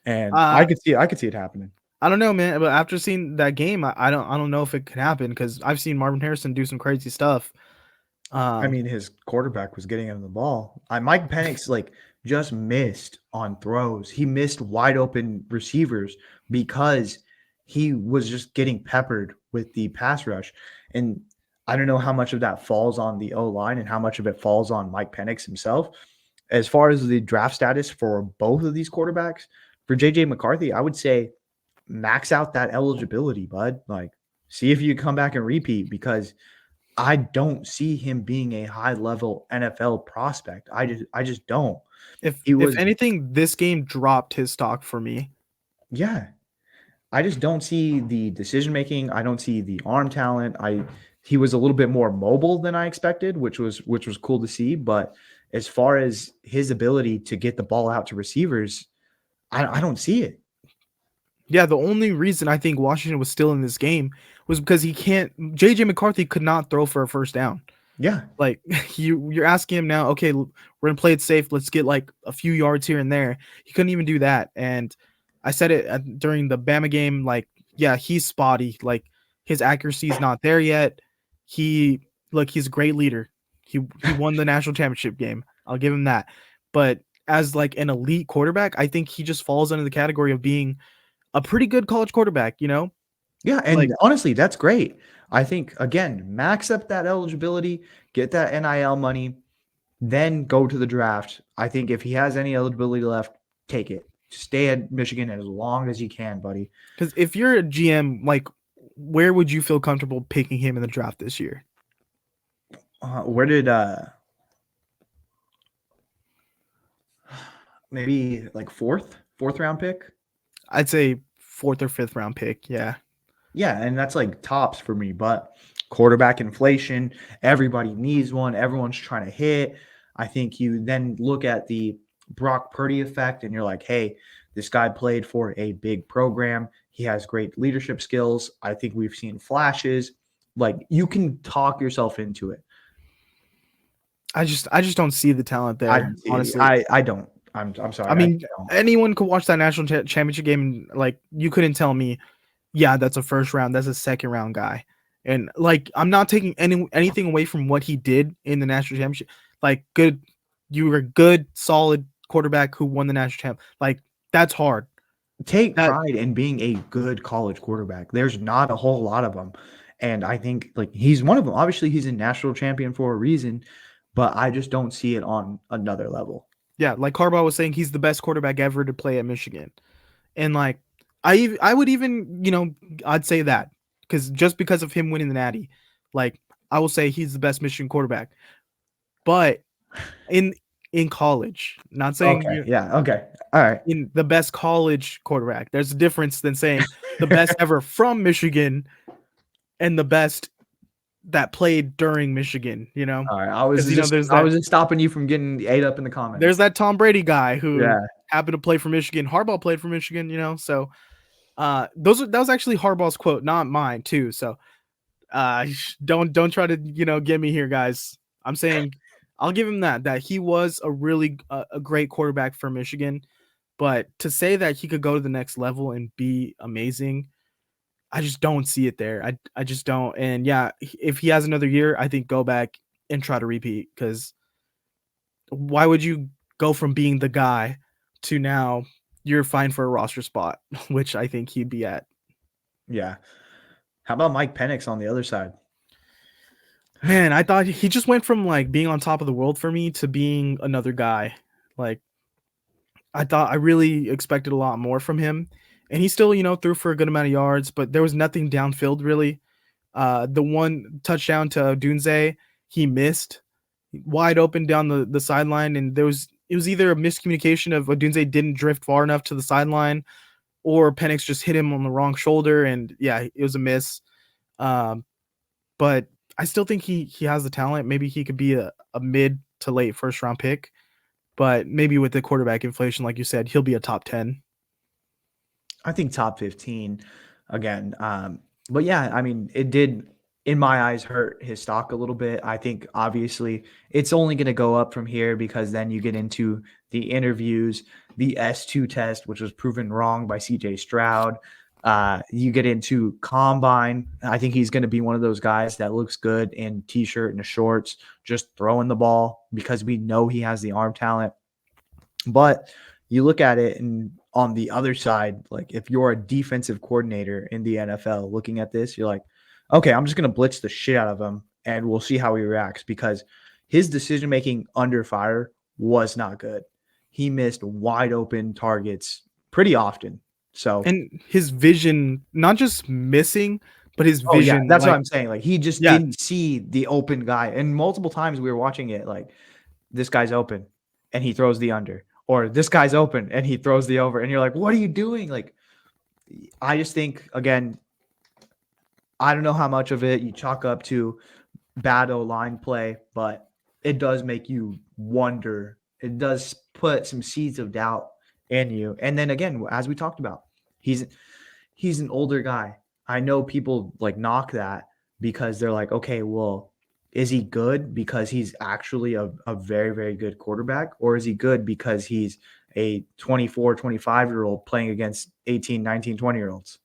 Speaker 2: And I could see it happening.
Speaker 1: I don't know, man. But after seeing that game, I don't know if it could happen because I've seen Marvin Harrison do some crazy stuff.
Speaker 2: I mean, his quarterback was getting him the ball. Mike Penix just missed on throws. He missed wide open receivers because he was just getting peppered with the pass rush. And I don't know how much of that falls on the O-line and how much of it falls on Mike Penix himself. As far as the draft status for both of these quarterbacks, for JJ McCarthy, I would say max out that eligibility, bud. Like, see if you come back and repeat because I don't see him being a high-level NFL prospect. I just don't.
Speaker 1: If anything, this game dropped his stock for me.
Speaker 2: Yeah. I just don't see the decision-making. I don't see the arm talent. He was a little bit more mobile than I expected, which was cool to see. But as far as his ability to get the ball out to receivers, I don't see it.
Speaker 1: Yeah, the only reason I think Washington was still in this game was because JJ McCarthy could not throw for a first down.
Speaker 2: Yeah.
Speaker 1: Like you're asking him now, okay, we're going to play it safe. Let's get like a few yards here and there. He couldn't even do that. And I said it during the Bama game, like, yeah, he's spotty. Like his accuracy is not there yet. He's a great leader. He won the national championship game. I'll give him that. But as like an elite quarterback, I think he just falls under the category of being a pretty good college quarterback,
Speaker 2: Yeah, and
Speaker 1: Like,
Speaker 2: honestly, that's great. I think, again, max up that eligibility, get that NIL money, then go to the draft. I think if he has any eligibility left, take it. Stay at Michigan as long as you can, buddy.
Speaker 1: because if you're a GM, like, where would you feel comfortable picking him in the draft this year?
Speaker 2: Where did maybe like fourth round pick?
Speaker 1: I'd say 4th or 5th round pick. Yeah.
Speaker 2: Yeah, and that's like tops for me. But quarterback inflation, everybody needs one. Everyone's trying to hit. I think you then look at the Brock Purdy effect and you're like, hey, this guy played for a big program. He has great leadership skills. I think we've seen flashes. Like you can talk yourself into it.
Speaker 1: I just don't see the talent
Speaker 2: I
Speaker 1: there,
Speaker 2: don't see it.
Speaker 1: honestly.
Speaker 2: I don't. I'm sorry.
Speaker 1: I mean,
Speaker 2: don't.
Speaker 1: anyone could watch that national championship game and like you couldn't tell me, yeah, that's a first round, that's a second round guy. And like I'm not taking anything away from what he did in the national championship. Like you were a good, solid quarterback who won the national champ. Like that's hard.
Speaker 2: Take pride in being a good college quarterback. There's not a whole lot of them. And I think like he's one of them. Obviously, he's a national champion for a reason, but I just don't see it on another level.
Speaker 1: Yeah, like Harbaugh was saying, he's the best quarterback ever to play at Michigan. And like I would even, I'd say that just because of him winning the Natty, like I will say he's the best Michigan quarterback. But in college, not saying
Speaker 2: Okay. Yeah. Okay. All right.
Speaker 1: in the best college quarterback. There's a difference than saying the best ever from Michigan and the best that played during Michigan,
Speaker 2: All right. I was just stopping you from getting ate up in the comments.
Speaker 1: There's that Tom Brady guy who
Speaker 2: Yeah.
Speaker 1: happened to play for Michigan. Harbaugh played for Michigan, so that was actually Harbaugh's quote, not mine too. So don't try to, get me here, guys. I'm saying I'll give him that he was a really a great quarterback for Michigan, but to say that he could go to the next level and be amazing, I just don't see it there. I just don't. And yeah, if he has another year, I think go back and try to repeat, because why would you go from being the guy to now you're fine for a roster spot, which I think he'd be at.
Speaker 2: Yeah. How about Mike Penix on the other side?
Speaker 1: Man, I thought he just went from like being on top of the world for me to being another guy. Like I really expected a lot more from him, and he still, threw for a good amount of yards, but there was nothing downfield really. The one touchdown to Dunze, he missed wide open down the sideline, and it was either a miscommunication of Odunze didn't drift far enough to the sideline, or Penix just hit him on the wrong shoulder, and yeah, it was a miss. But I still think he has the talent. Maybe he could be a mid to late first round pick, but maybe with the quarterback inflation, like you said, he'll be a top 10.
Speaker 2: I think top 15 again. But yeah, I mean, it did, in my eyes, hurt his stock a little bit. I think obviously it's only going to go up from here, because then you get into the interviews, the S2 test, which was proven wrong by CJ Stroud. You get into combine. I think he's going to be one of those guys that looks good in t-shirt and shorts, just throwing the ball, because we know he has the arm talent. But you look at it, and on the other side, like if you're a defensive coordinator in the NFL looking at this, you're like, okay, I'm just going to blitz the shit out of him and we'll see how he reacts, because his decision-making under fire was not good. He missed wide open targets pretty often. So,
Speaker 1: and his vision, not just missing, but his vision.
Speaker 2: Yeah, that's what I'm saying. Like he just didn't see the open guy. And multiple times we were watching it, like this guy's open and he throws the under, or this guy's open and he throws the over. And you're like, what are you doing? Like, I just think, again, I don't know how much of it you chalk up to bad O-line play, but it does make you wonder. It does put some seeds of doubt in you. And then again, as we talked about, he's an older guy. I know people like knock that because they're like, okay, well, is he good because he's actually a very, very good quarterback? Or is he good because he's a 24, 25-year-old playing against 18, 19, 20-year-olds?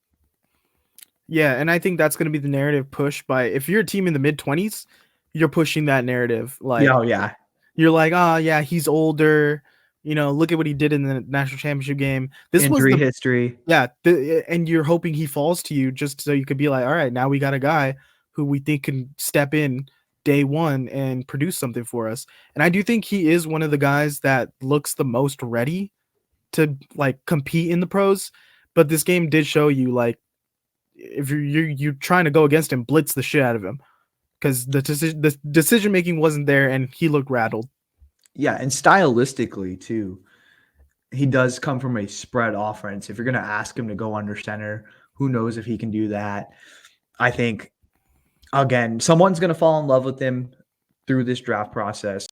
Speaker 1: Yeah, and I think that's going to be the narrative pushed by, if you're a team in the mid-20s, you're pushing that narrative. Like,
Speaker 2: oh, yeah.
Speaker 1: You're like, oh, yeah, he's older. Look at what he did in the national championship game. This was
Speaker 2: Injury history.
Speaker 1: and you're hoping he falls to you just so you could be like, all right, now we got a guy who we think can step in day one and produce something for us. And I do think he is one of the guys that looks the most ready to like compete in the pros. But this game did show you, like, if you're trying to go against him, blitz the shit out of him, because the decision making wasn't there and he looked rattled.
Speaker 2: Yeah, and stylistically too, he does come from a spread offense. If you're going to ask him to go under center, who knows if he can do that? I think, again, someone's going to fall in love with him through this draft process.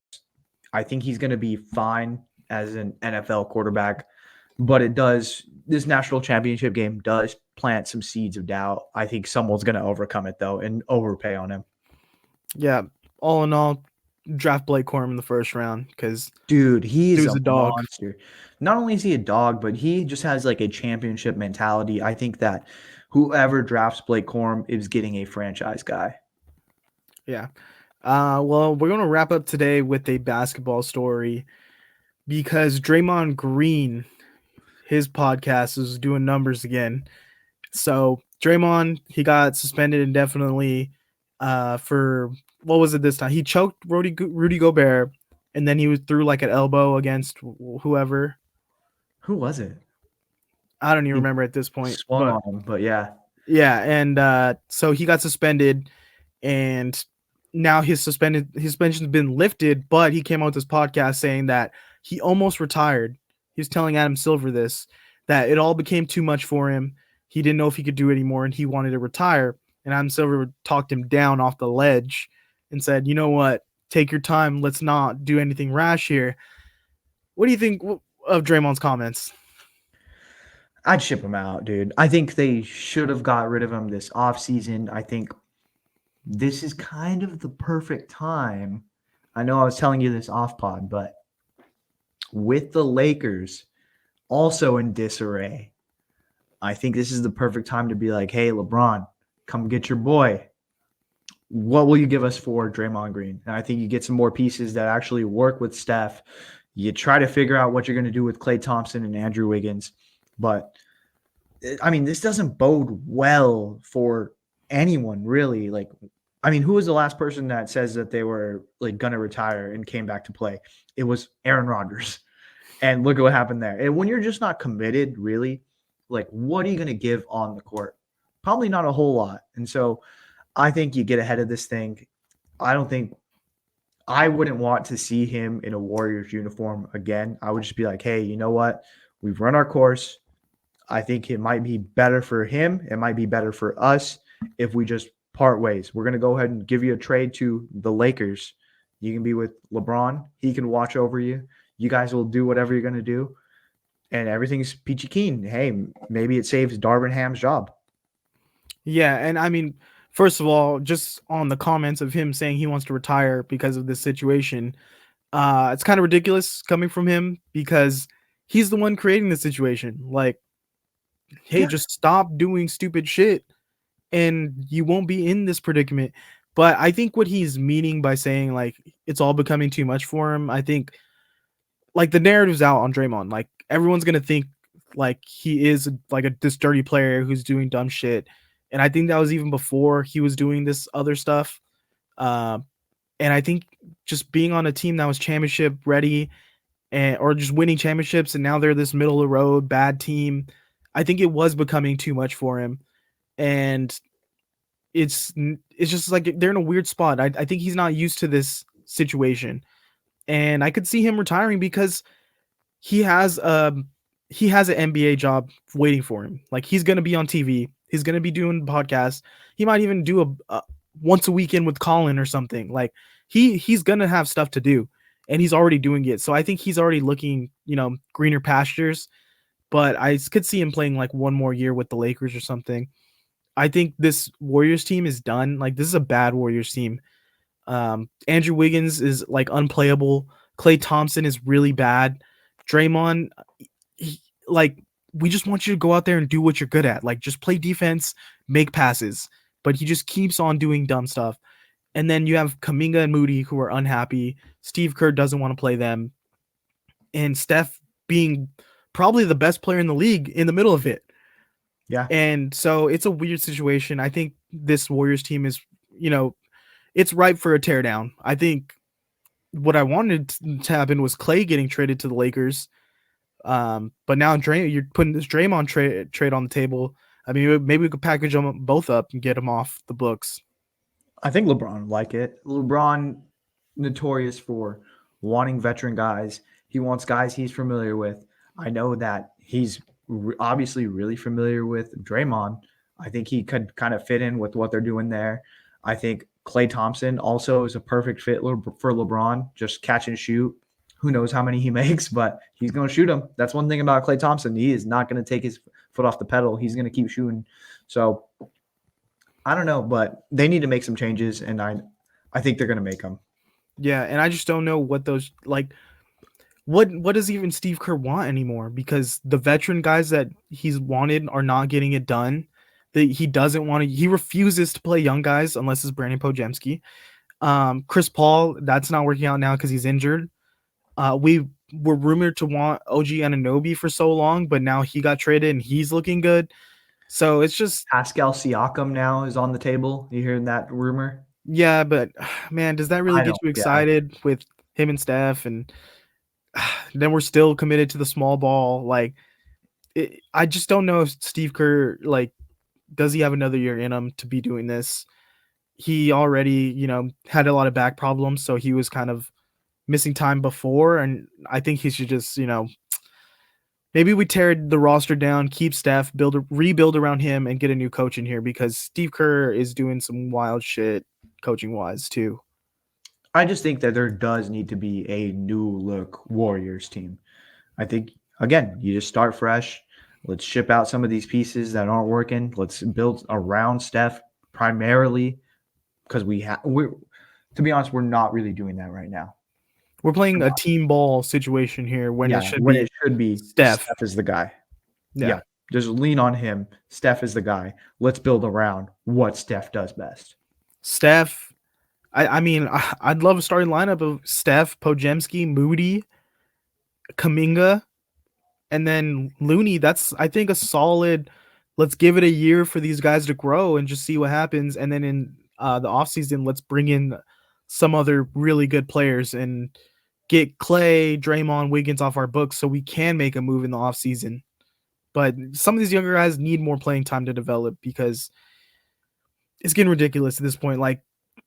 Speaker 2: I think he's going to be fine as an NFL quarterback, but this national championship game does plant some seeds of doubt. I think someone's going to overcome it, though, and overpay on him.
Speaker 1: Yeah, all in all, draft Blake Corum in the first round, because
Speaker 2: dude, he's a
Speaker 1: dog.
Speaker 2: monster. Not only is he a dog, but he just has like a championship mentality. I think that whoever drafts Blake Corum is getting a franchise guy.
Speaker 1: Yeah. Well, we're going to wrap up today with a basketball story, because Draymond Green, his podcast, is doing numbers again. So Draymond, he got suspended indefinitely for, what was it this time? He choked Rudy Gobert, and then he threw like an elbow against whoever.
Speaker 2: Who was it?
Speaker 1: I don't even remember at this point.
Speaker 2: Swung on him, but yeah.
Speaker 1: Yeah, and so he got suspended, and now his suspension's been lifted, but he came out with this podcast saying that he almost retired. He was telling Adam Silver that it all became too much for him. He didn't know if he could do it anymore, and he wanted to retire. And Adam Silver talked him down off the ledge and said, you know what, take your time. Let's not do anything rash here. What do you think of Draymond's comments?
Speaker 2: I'd ship him out, dude. I think they should have got rid of him this offseason. I think this is kind of the perfect time. I know I was telling you this off pod, but with the Lakers also in disarray, I think this is the perfect time to be like, hey, LeBron, come get your boy. What will you give us for Draymond Green? And I think you get some more pieces that actually work with Steph. You try to figure out what you're going to do with Klay Thompson and Andrew Wiggins. But, I mean, this doesn't bode well for anyone, really. Like, I mean, who was the last person that says that they were, like, going to retire and came back to play? It was Aaron Rodgers. And look at what happened there. And when you're just not committed, really, like, what are you going to give on the court? Probably not a whole lot. And so I think you get ahead of this thing. I wouldn't want to see him in a Warriors uniform again. I would just be like, hey, you know what? We've run our course. I think it might be better for him. It might be better for us if we just part ways. We're going to go ahead and give you a trade to the Lakers. You can be with LeBron. He can watch over you. You guys will do whatever you're going to do. And everything's peachy keen. Hey, maybe it saves Darvin Ham's job.
Speaker 1: Yeah, and I mean, first of all, just on the comments of him saying he wants to retire because of this situation, it's kind of ridiculous coming from him, because he's the one creating the situation. Like, hey, just stop doing stupid shit and you won't be in this predicament. But I think what he's meaning by saying, like, it's all becoming too much for him, I think, like, the narrative's out on Draymond. Like, everyone's going to think, like, he is, like, this dirty player who's doing dumb shit. And I think that was even before he was doing this other stuff. And I think just being on a team that was championship ready or just winning championships, and now they're this middle of the road bad team, I think it was becoming too much for him. And it's just like they're in a weird spot. I think he's not used to this situation. And I could see him retiring because he has an NBA job waiting for him. Like, he's going to be on TV. He's going to be doing podcasts. He might even do a once a weekend with Colin or something. Like, he's going to have stuff to do, and he's already doing it. So I think he's already looking, greener pastures. But I could see him playing like one more year with the Lakers or something. I think this Warriors team is done. Like, this is a bad Warriors team. Andrew Wiggins is like unplayable. Klay Thompson is really bad. Draymond, we just want you to go out there and do what you're good at. Like, just play defense, make passes. But he just keeps on doing dumb stuff. And then you have Kuminga and Moody who are unhappy. Steve Kerr doesn't want to play them. and Steph being probably the best player in the league in the middle of it.
Speaker 2: Yeah.
Speaker 1: And so it's a weird situation. I think this Warriors team is, it's ripe for a teardown. I think what I wanted to happen was Clay getting traded to the Lakers. But now you're putting this Draymond trade on the table. I mean, maybe we could package them both up and get them off the books.
Speaker 2: I think LeBron would like it. LeBron, notorious for wanting veteran guys. He wants guys he's familiar with. I know that he's obviously really familiar with Draymond. I think he could kind of fit in with what they're doing there. I think Klay Thompson also is a perfect fit for LeBron. Just catch and shoot. Who knows how many he makes, but he's going to shoot them. That's one thing about Klay Thompson. He is not going to take his foot off the pedal. He's going to keep shooting. So I don't know, but they need to make some changes, and I think they're going to make them.
Speaker 1: Yeah, and I just don't know what those what does even Steve Kerr want anymore? Because the veteran guys that he's wanted are not getting it done. He doesn't want to. He refuses to play young guys unless it's Brandon Pojemski. Chris Paul, that's not working out now because he's injured. We were rumored to want OG Anunoby for so long, but now he got traded and he's looking good. So it's just
Speaker 2: Pascal Siakam now is on the table. You hearing that rumor?
Speaker 1: Yeah, but man, does that really get you excited with him and Steph? And then we're still committed to the small ball. I just don't know if Steve Kerr, does he have another year in him to be doing this? He already, had a lot of back problems, so he was kind of missing time before, and I think he should just, maybe we tear the roster down, keep Steph, rebuild around him, and get a new coach in here because Steve Kerr is doing some wild shit coaching-wise too.
Speaker 2: I just think that there does need to be a new look Warriors team. I think, again, you just start fresh. Let's ship out some of these pieces that aren't working. Let's build around Steph primarily because to be honest, we're not really doing that right now.
Speaker 1: We're playing a team ball situation here when it should be Steph
Speaker 2: is the guy.
Speaker 1: Yeah.
Speaker 2: Just lean on him. Steph is the guy. Let's build around what Steph does best.
Speaker 1: Steph, I'd love a starting lineup of Steph, Pojemski, Moody, Kuminga, and then Looney. That's, I think, a solid, let's give it a year for these guys to grow and just see what happens. And then in the offseason, let's bring in some other really good players and get Clay, Draymond, Wiggins off our books so we can make a move in the offseason. But some of these younger guys need more playing time to develop because it's getting ridiculous at this point.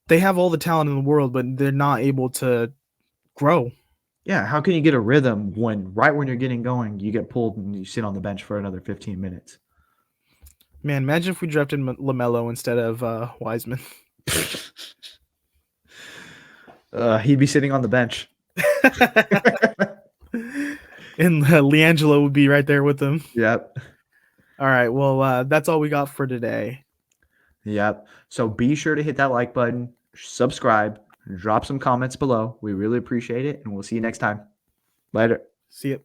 Speaker 1: They have all the talent in the world, but they're not able to grow.
Speaker 2: Yeah, how can you get a rhythm when you're getting going, you get pulled and you sit on the bench for another 15 minutes?
Speaker 1: Man, imagine if we drafted LaMelo instead of Wiseman.
Speaker 2: He'd be sitting on the bench.
Speaker 1: And LiAngelo would be right there with him.
Speaker 2: Yep.
Speaker 1: All right, well, that's all we got for today.
Speaker 2: Yep. So be sure to hit that like button, subscribe, drop some comments below. We really appreciate it, and we'll see you next time. Later.
Speaker 1: See you.